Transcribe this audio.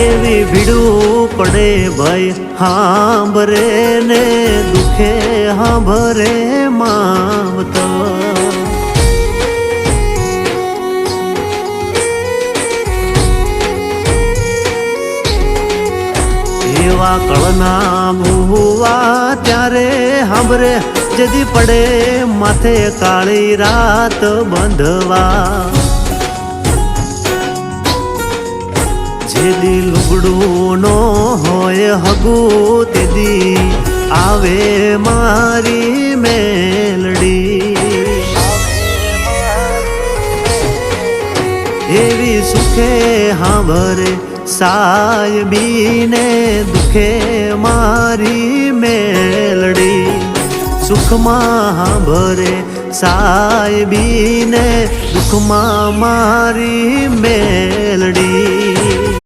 એવી ભીડું પડે ભાઈ હાંભરે ને દુખે હાંભરે માવતર. એવા કળના ભૂવા ત્યારે હાંભરે જદી પડે માથે કાળી રાત બંધવા. જેદી લુગડું નો હોય હગું તેદી આવે મારી મેલડી. એવી સુખે હાંભરે સાયબીને દુખે મારી મેલડી. સુખમાં હાંભરે સાયબીને દુઃખમાં મારી મેલડી.